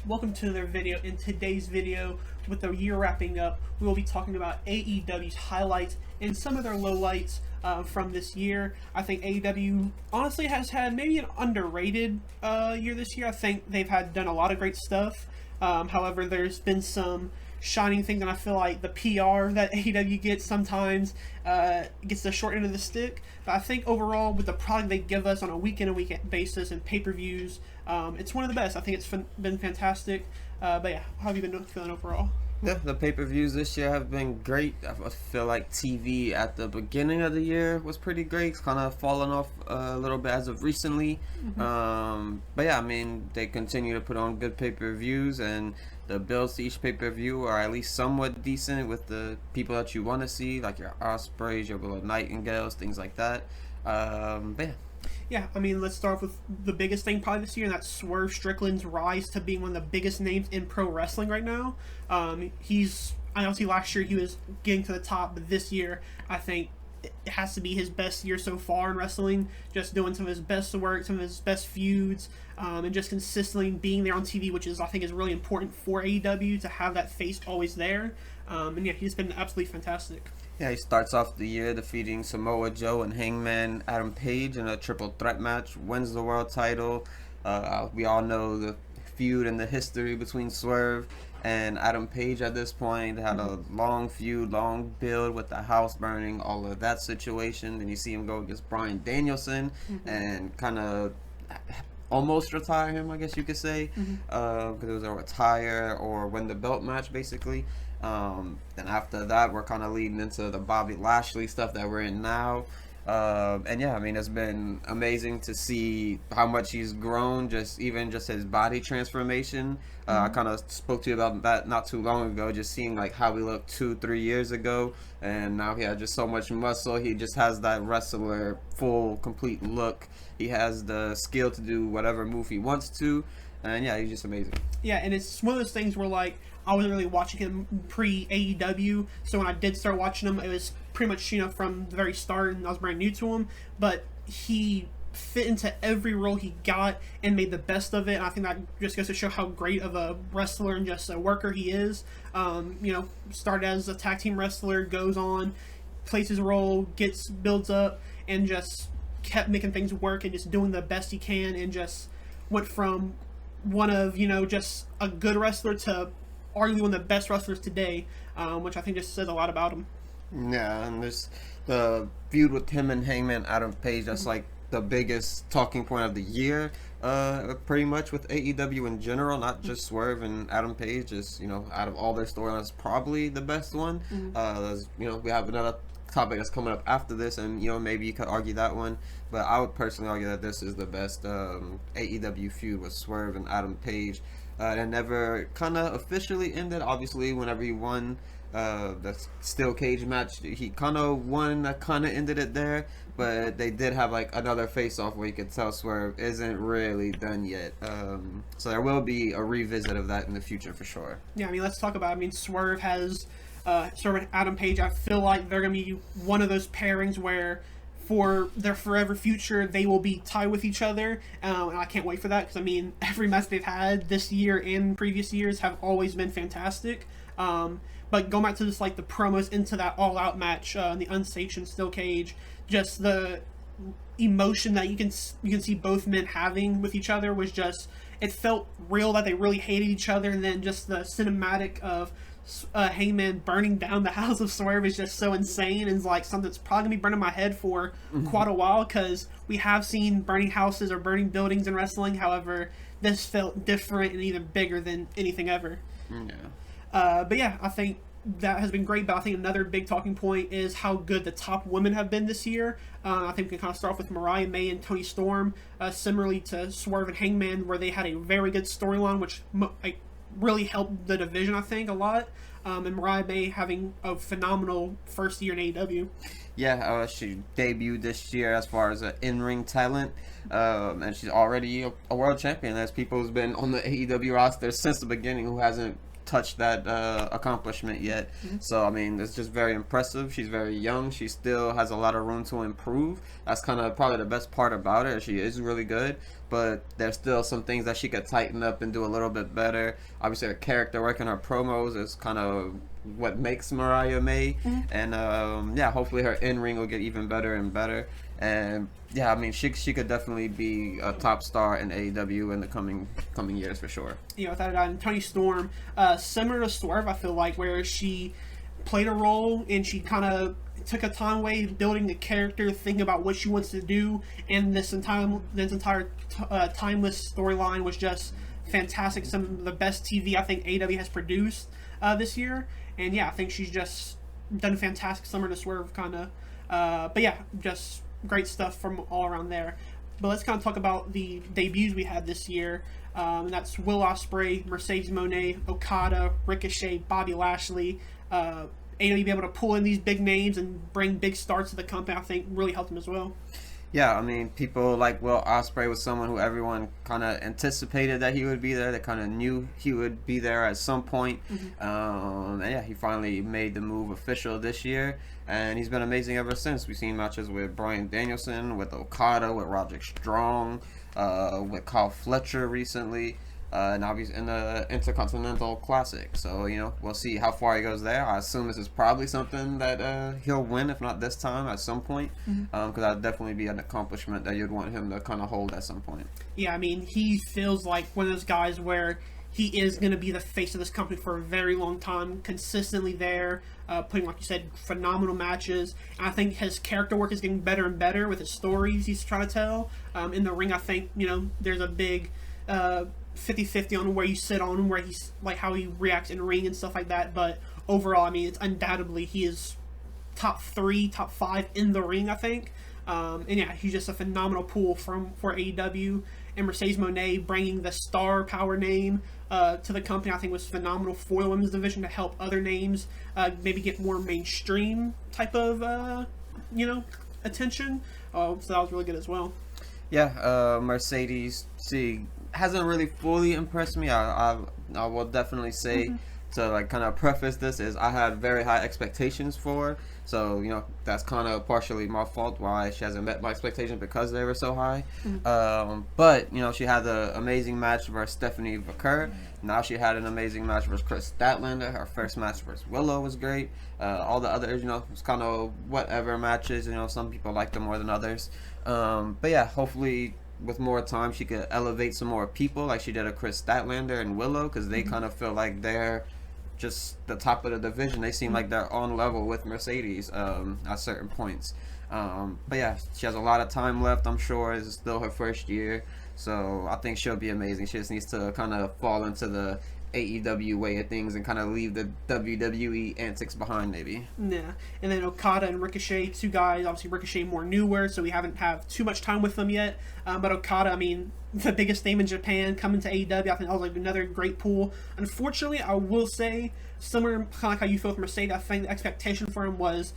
welcome to another video. In today's video, with the year wrapping up, we will be talking about AEW's highlights and some of their lowlights from this year. I think AEW honestly has had maybe an underrated year this year. I think they've done a lot of great stuff. However, there's been some shining things, and I feel like the PR that AEW gets sometimes gets the short end of the stick. But I think overall, with the product they give us on a week-in basis and pay-per-views, it's one of the best. I think it's been fantastic. But yeah, how have you been feeling overall? Yeah, the pay-per-views this year have been great. I feel like TV at the beginning of the year was pretty great. It's kind of fallen off a little bit as of recently. But yeah, I mean, they continue to put on good pay-per-views, and the builds to each pay-per-view are at least somewhat decent with the people that you want to see, like your Ospreys, your Willow Nightingales, things like that. But yeah. Yeah, I mean, let's start off with the biggest thing probably this year, and that's Swerve Strickland's rise to being one of the biggest names in pro wrestling right now. I know last year he was getting to the top, but this year I think it has to be his best year so far in wrestling, just doing some of his best work, some of his best feuds, and just consistently being there on TV, which I think is really important for AEW to have that face always there. And yeah, he's been absolutely fantastic. Yeah, he starts off the year defeating Samoa Joe and Hangman Adam Page in a triple threat match, wins the world title. We all know the feud and the history between Swerve and Adam Page at this point. They had a long feud, long build with the house burning, all of that situation. Then you see him go against Bryan Danielson and kind of almost retire him, I guess you could say, because it was a retire or win the belt match, basically. Then after that, we're kind of leading into the Bobby Lashley stuff that we're in now. And yeah, I mean, it's been amazing to see how much he's grown, just his body transformation. I kind of spoke to you about that not too long ago, just seeing like how he looked 2-3 years ago, and now he has just so much muscle. He just has that wrestler full, complete look. He has the skill to do whatever move he wants to, and yeah, he's just amazing. Yeah, and it's one of those things where like I wasn't really watching him pre AEW, so when I did start watching him, it was pretty much from the very start, and I was brand new to him. But he fit into every role he got and made the best of it. And I think that just goes to show how great of a wrestler and just a worker he is. Started as a tag team wrestler, goes on, plays his role, builds up, and just kept making things work and just doing the best he can, and just went from one of just a good wrestler to arguably one of the best wrestlers today, which I think just says a lot about him. Yeah, and there's the feud with him and Hangman Adam Page. That's like the biggest talking point of the year, pretty much with AEW in general, not just Swerve and Adam Page. Just out of all their storylines, probably the best one. We have another topic that's coming up after this, and maybe you could argue that one, but I would personally argue that this is the best AEW feud with Swerve and Adam Page. That never kind of officially ended. Obviously, whenever he won the steel cage match, he kind of won. That kind of ended it there. But they did have like another face-off where you could tell Swerve isn't really done yet. So there will be a revisit of that in the future for sure. Yeah, I mean, let's talk about it. I mean, Swerve has Swerve and Adam Page. I feel like they're going to be one of those pairings where for their forever future, they will be tied with each other, and I can't wait for that, because I mean, every match they've had this year and previous years have always been fantastic. But going back to just like the promos into that all-out match, in the unsanctioned steel cage, just the emotion that you can see both men having with each other was just, it felt real, that they really hated each other, and then just the cinematic of Hangman burning down the house of Swerve is just so insane, and is like something that's probably gonna be burning my head for quite a while, because we have seen burning houses or burning buildings in wrestling. However, this felt different and even bigger than anything ever. But yeah, I think that has been great. But I think another big talking point is how good the top women have been this year. I think we can kind of start off with Mariah May and Toni Storm, similarly to Swerve and Hangman, where they had a very good storyline, which really helped the division, I think, a lot. And Mariah May having a phenomenal first year in AEW. Yeah, she debuted this year as far as an in-ring talent, and she's already a world champion. There's people who's been on the AEW roster since the beginning who hasn't touched that accomplishment yet. So I mean, it's just very impressive. She's very young. She still has a lot of room to improve. That's kind of probably the best part about her. She is really good, but there's still some things that she could tighten up and do a little bit better. Obviously, her character work and her promos is kind of what makes Mariah May. And yeah, hopefully her in-ring will get even better and better. And yeah, I mean, she could definitely be a top star in AEW in the coming years for sure. You know, without a doubt. And Toni Storm, similar to Swerve, I feel like, where she played a role and she kind of took a time away building the character, thinking about what she wants to do, and this entire timeless storyline was just fantastic. Some of the best TV I think AEW has produced this year, and yeah, I think she's just done fantastic, similar to Swerve, kind of. But yeah, just great stuff from all around there. But let's kind of talk about the debuts we had this year. And that's Will Ospreay, Mercedes Moné, Okada, Ricochet, Bobby Lashley. AEW be able to pull in these big names and bring big stars to the company, I think really helped them as well. Yeah, I mean, people like Will Ospreay was someone who everyone kind of anticipated that he would be there. They kind of knew he would be there at some point. And yeah, he finally made the move official this year, and he's been amazing ever since. We've seen matches with Bryan Danielson, with Okada, with Roderick Strong, with Kyle Fletcher recently. And obviously in the Intercontinental Classic. So, you know, we'll see how far he goes there. I assume this is probably something that he'll win, if not this time, at some point. Because that'd definitely be an accomplishment that you'd want him to kind of hold at some point. Yeah, I mean, he feels like one of those guys where he is going to be the face of this company for a very long time, consistently there, putting, like you said, phenomenal matches. And I think his character work is getting better and better with his stories he's trying to tell. In the ring, I think, you know, there's a big 50-50 on where you sit on, where he's like how he reacts in ring and stuff like that. But overall, I mean, it's undoubtedly he is top 3, top 5 in the ring, I think. And yeah, he's just a phenomenal pull for AEW. And Mercedes Moné bringing the star power name to the company, I think was phenomenal for the women's division to help other names maybe get more mainstream type of attention. So that was really good as well. Yeah, Mercedes, she hasn't really fully impressed me. I will definitely say, to like kind of preface this, is I had very high expectations for her. So, you know, that's kind of partially my fault why she hasn't met my expectations, because they were so high. But, you know, she had an amazing match versus Stephanie Vaquer. Now she had an amazing match versus Chris Statlander. Her first match versus Willow was great. All the others, you know, it's kind of whatever matches. You know, some people like them more than others. But yeah, hopefully with more time she could elevate some more people like she did a Chris Statlander and Willow, because they kind of feel like they're just the top of the division. They seem like they're on level with Mercedes at certain points. But yeah, she has a lot of time left, I'm sure. This is still her first year, so I think she'll be amazing. She just needs to kind of fall into the AEW way of things and kind of leave the WWE antics behind, maybe. Yeah, and then Okada and Ricochet, 2 guys. Obviously, Ricochet more newer, so we haven't have too much time with them yet. But Okada, I mean, the biggest name in Japan coming to AEW. I think that was like another great pull. Unfortunately, I will say, similar kind of like how you feel with Mercedes, I think the expectation for him was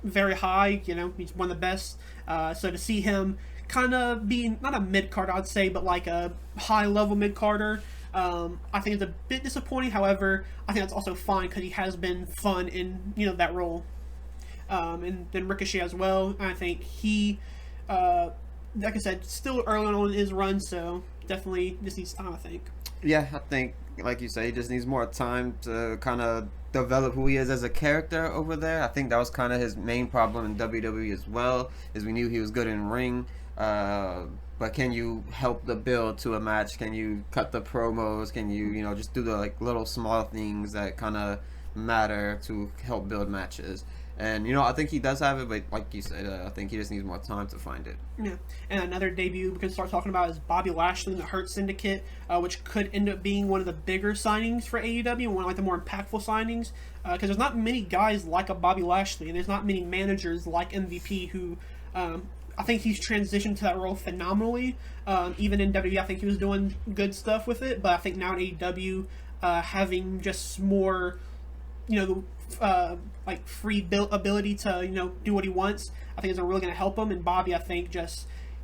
very high. You know, he's one of the best. So to see him kind of being not a mid card, I'd say, but like a high level mid carder. I think it's a bit disappointing. However, I think that's also fine because he has been fun in, you know, that role. And then Ricochet as well. I think he, like I said, still early on in his run, so definitely just needs time, I think. Yeah, I think, like you say, he just needs more time to kind of develop who he is as a character over there. I think that was kind of his main problem in WWE as well, is we knew he was good in ring. But can you help the build to a match? Can you cut the promos? Can you, you know, just do the like little small things that kind of matter to help build matches? And, you know, I think he does have it, but like you said, I think he just needs more time to find it. Yeah. And another debut we can start talking about is Bobby Lashley in the Hurt Syndicate, which could end up being one of the bigger signings for AEW, one of like the more impactful signings, because there's not many guys like a Bobby Lashley, and there's not many managers like MVP who... I think he's transitioned to that role phenomenally. Even in WWE, I think he was doing good stuff with it. But I think now in AEW, having just more, you know, like free ability to, you know, do what he wants, I think is really going to help him. And Bobby, I think,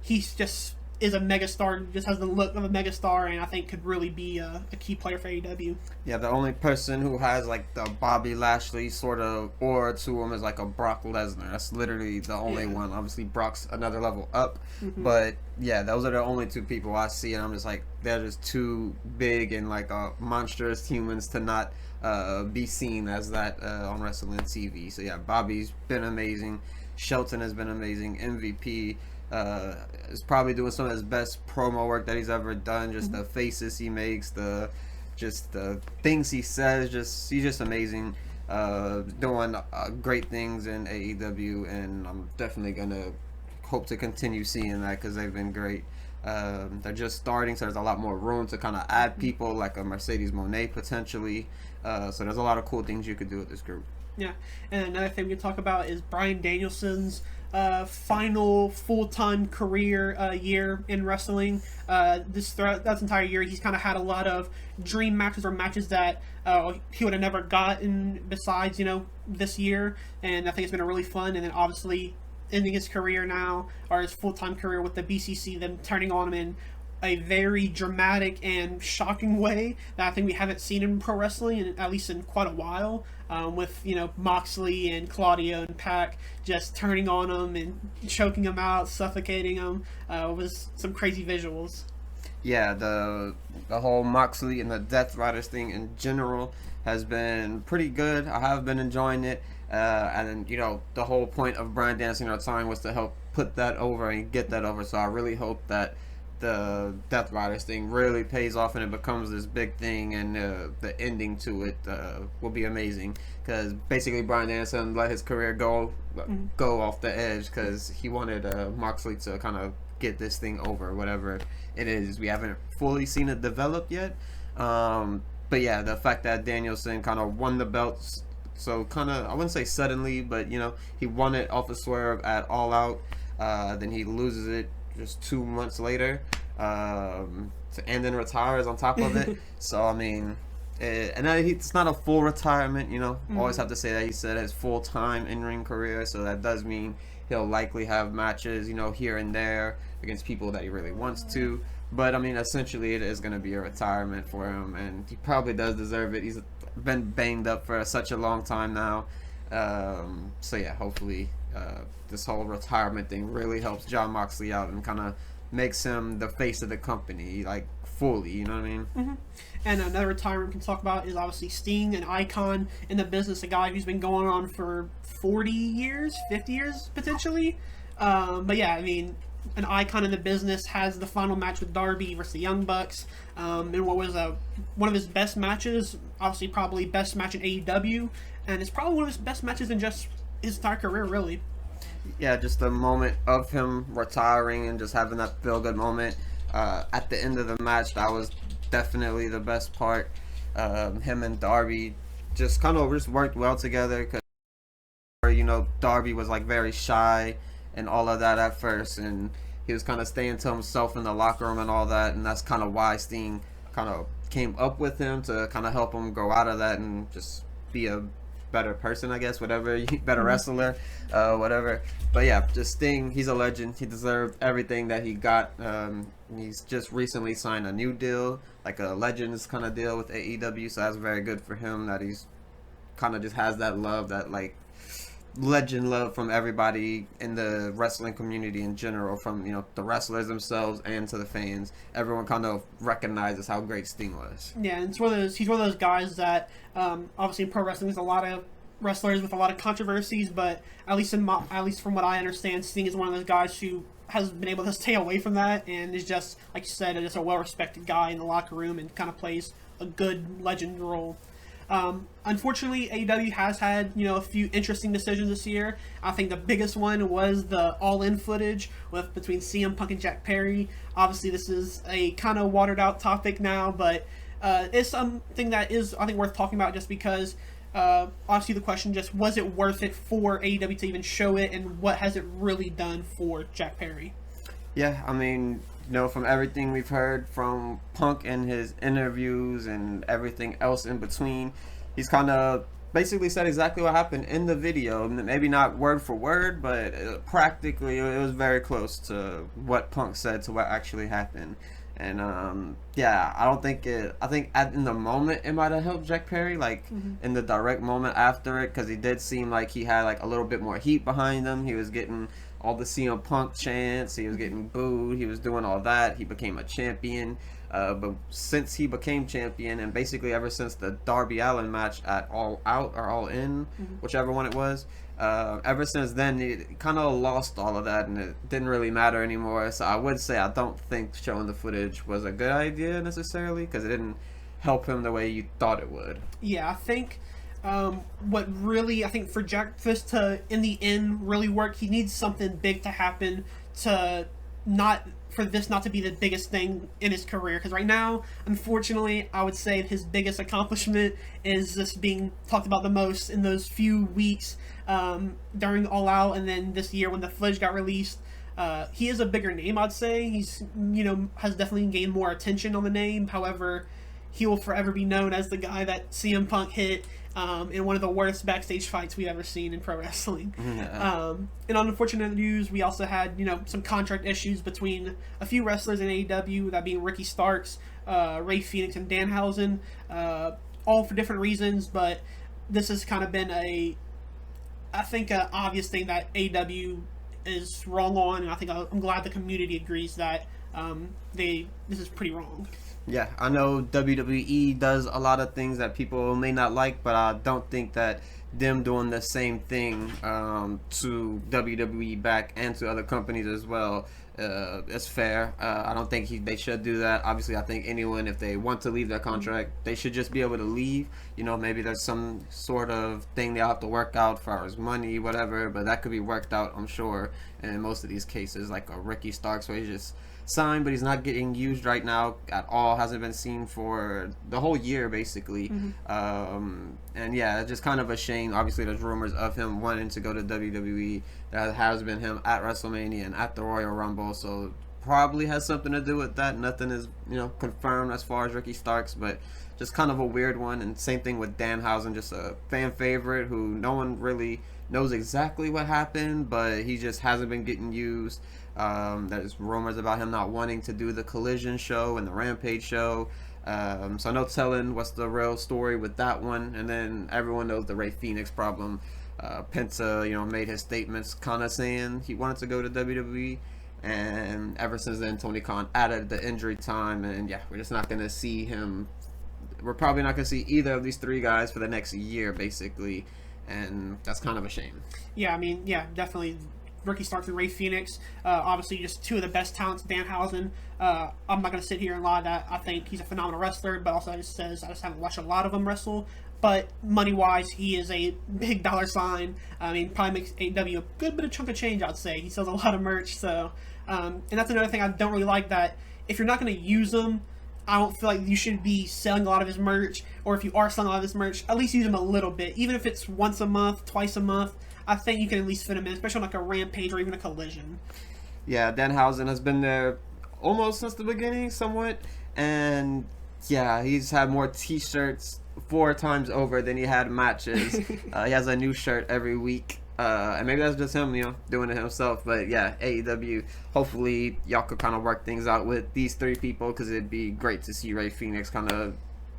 he's just is a megastar, just has the look of a megastar, and I think could really be a key player for AEW. Yeah, the only person who has like the Bobby Lashley sort of aura to him is like a Brock Lesnar. That's literally the only one. Obviously, Brock's another level up, but yeah, those are the only two people I see, and I'm just like, they're just too big and like monstrous humans to not be seen as that on wrestling TV. So yeah, Bobby's been amazing. Shelton has been amazing. MVP is probably doing some of his best promo work that he's ever done. Just the faces he makes, the things he says. He's just amazing. Doing great things in AEW, and I'm definitely gonna hope to continue seeing that because they've been great. They're just starting, so there's a lot more room to kind of add people like a Mercedes Moné potentially. So there's a lot of cool things you could do with this group. Yeah, and another thing we can talk about is Bryan Danielson's final full-time career year in wrestling. Throughout that entire year, he's kind of had a lot of dream matches or matches that he would have never gotten besides, this year. And I think it's been a really fun. And then obviously ending his career now, or his full-time career with the BCC, them turning on him in a very dramatic and shocking way that I think we haven't seen in pro wrestling, at least in quite a while. With Moxley and Claudio and Pac just turning on him and choking him out, suffocating him, was some crazy visuals. Yeah, the whole Moxley and the Death Riders thing in general has been pretty good. I have been enjoying it, and the whole point of Bryan Danielson retiring was to help put that over and get that over. So I really hope that the Death Riders thing really pays off and it becomes this big thing, and the ending to it will be amazing, because basically Bryan Danielson let his career go off the edge because he wanted Moxley to kind of get this thing over, whatever it is. We haven't fully seen it develop yet, but yeah, the fact that Danielson kind of won the belts, so kind of, I wouldn't say suddenly, but he won it off of Swerve at All Out, then he loses it just 2 months later, and then retires on top of it. So I mean, it's not a full retirement. Always have to say that he said his full-time in-ring career, so that does mean he'll likely have matches, here and there against people that he really wants to. But I mean, essentially, it is going to be a retirement for him, and he probably does deserve it. He's been banged up for such a long time now. So yeah, hopefully this whole retirement thing really helps Jon Moxley out and kind of makes him the face of the company, like fully, you know what I mean? And another retirement we can talk about is obviously Sting, an icon in the business, a guy who's been going on for 40 years, 50 years potentially. But yeah, I mean, an icon in the business, has the final match with Darby versus the Young Bucks, in what was one of his best matches, obviously probably best match in AEW, and it's probably one of his best matches in just his entire career, really. Yeah, just the moment of him retiring and just having that feel-good moment at the end of the match, that was definitely the best part. Him and Darby just kind of worked well together, because Darby was like very shy and all of that at first, and he was kind of staying to himself in the locker room and all that, and that's kind of why Sting kind of came up with him to kind of help him grow out of that and just be a better person, I guess, whatever, better wrestler, whatever. But yeah, just Sting, he's a legend. He deserved everything that he got. He's just recently signed a new deal, like a Legends kind of deal with AEW, so that's very good for him that he's kind of just has that love, that like legend love from everybody in the wrestling community in general, from the wrestlers themselves and to the fans. Everyone kind of recognizes how great Sting was. Yeah, and he's one of those guys that obviously in pro wrestling there's a lot of wrestlers with a lot of controversies, but at least from what I understand, Sting is one of those guys who has been able to stay away from that and is just, like you said, just a well-respected guy in the locker room and kind of plays a good legend role. Unfortunately, AEW has had a few interesting decisions this year. I think the biggest one was the All-In footage between CM Punk and Jack Perry. Obviously, this is a kind of watered out topic now, but it's something that is, I think, worth talking about, just because obviously the question just, was it worth it for AEW to even show it, and what has it really done for Jack Perry? Yeah, I mean, from everything we've heard from Punk and his interviews and everything else in between, he's kind of basically said exactly what happened in the video. Maybe not word for word, but practically it was very close to what Punk said to what actually happened. And yeah, I don't think it. I think in the moment it might have helped Jack Perry, like in the direct moment after it, because he did seem like he had like a little bit more heat behind him. He was getting all the CM Punk chants. He was getting booed. He was doing all that. He became a champion. But since he became champion, and basically ever since the Darby Allin match at All Out or All In, whichever one it was, ever since then it kind of lost all of that, and it didn't really matter anymore. So I would say I don't think showing the footage was a good idea necessarily, because it didn't help him the way you thought it would. Yeah, I think what really, I think for this to, in the end, really work, he needs something big to happen to for this not to be the biggest thing in his career. Because right now, unfortunately, I would say his biggest accomplishment is just being talked about the most in those few weeks during All Out, and then this year when the footage got released. He is a bigger name, I'd say. He's, has definitely gained more attention on the name. However, he will forever be known as the guy that CM Punk hit in one of the worst backstage fights we've ever seen in pro wrestling. Yeah. And on unfortunate news, we also had some contract issues between a few wrestlers in AEW, that being Ricky Starks, Ray Phoenix, and Danhausen, all for different reasons. But this has kind of been an obvious thing that AEW is wrong on, and I think I'm glad the community agrees that this is pretty wrong. Yeah, I know WWE does a lot of things that people may not like, but I don't think that them doing the same thing to WWE back and to other companies as well is fair. I don't think they should do that. Obviously, I think anyone, if they want to leave their contract, they should just be able to leave. Maybe there's some sort of thing they have to work out as far as money, whatever, but that could be worked out, I'm sure, in most of these cases, like a Ricky Starks, where he's just signed, but he's not getting used right now at all. Hasn't been seen for the whole year, basically. And yeah, it's just kind of a shame. Obviously, there's rumors of him wanting to go to WWE. That has been him at WrestleMania and at the Royal Rumble, so probably has something to do with that. Nothing is, confirmed as far as Ricky Starks, but just kind of a weird one. And same thing with Danhausen, just a fan favorite who no one really knows exactly what happened, but he just hasn't been getting used. There's rumors about him not wanting to do the Collision show and the Rampage show. So no telling what's the real story with that one. And then everyone knows the Ray Phoenix problem. Penta, made his statements kind of saying he wanted to go to WWE. And ever since then, Tony Khan added the injury time. And yeah, we're just not going to see him. We're probably not going to see either of these three guys for the next year, basically. And that's kind of a shame. Yeah, definitely. Ricky Starks and Ray Phoenix, obviously just two of the best talents. Danhausen, I'm not going to sit here and lie that I think he's a phenomenal wrestler, but also I just haven't watched a lot of them wrestle. But money-wise, he is a big dollar sign. Probably makes AEW a good bit of chunk of change, I'd say. He sells a lot of merch, so... and that's another thing I don't really like, that if you're not going to use him, I don't feel like you should be selling a lot of his merch, or if you are selling a lot of his merch, at least use him a little bit. Even if it's once a month, twice a month, I think you can at least fit him in, especially on like a Rampage or even a Collision. Yeah, Danhausen has been there almost since the beginning, somewhat. And yeah, he's had more t-shirts 4 times over than he had matches. He has a new shirt every week. And maybe that's just him, doing it himself. But yeah, AEW, hopefully y'all could kind of work things out with these 3 people, because it'd be great to see Ray Phoenix kind of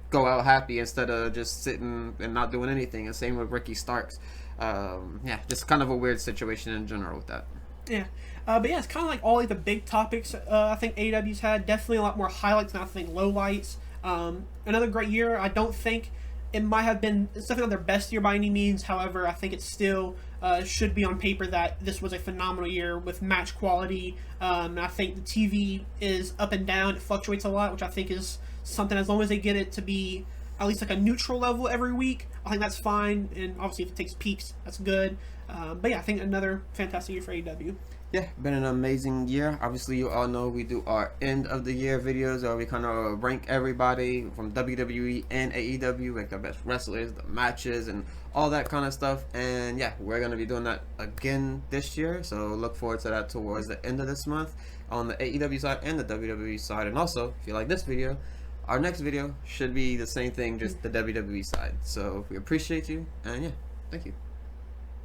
go out happy instead of just sitting and not doing anything. And same with Ricky Starks. Yeah, just kind of a weird situation in general with that. Yeah. But yeah, it's kind of like all like the big topics I think AEW's had. Definitely a lot more highlights than I think lowlights. Another great year. I don't think it might have been, it's definitely not their best year by any means. However, I think it still should be on paper that this was a phenomenal year with match quality. And I think the TV is up and down. It fluctuates a lot, which I think is something, as long as they get it to be at least like a neutral level every week, I think that's fine. And obviously if it takes peaks, that's good. But yeah, I think another fantastic year for AEW. Yeah, been an amazing year. Obviously, you all know we do our end of the year videos where we kind of rank everybody from WWE and AEW, like the best wrestlers, the matches, and all that kind of stuff. And yeah, we're going to be doing that again this year. So look forward to that towards the end of this month on the AEW side and the WWE side. And also, if you like this video, our next video should be the same thing, just the WWE side. So we appreciate you, and yeah, thank you.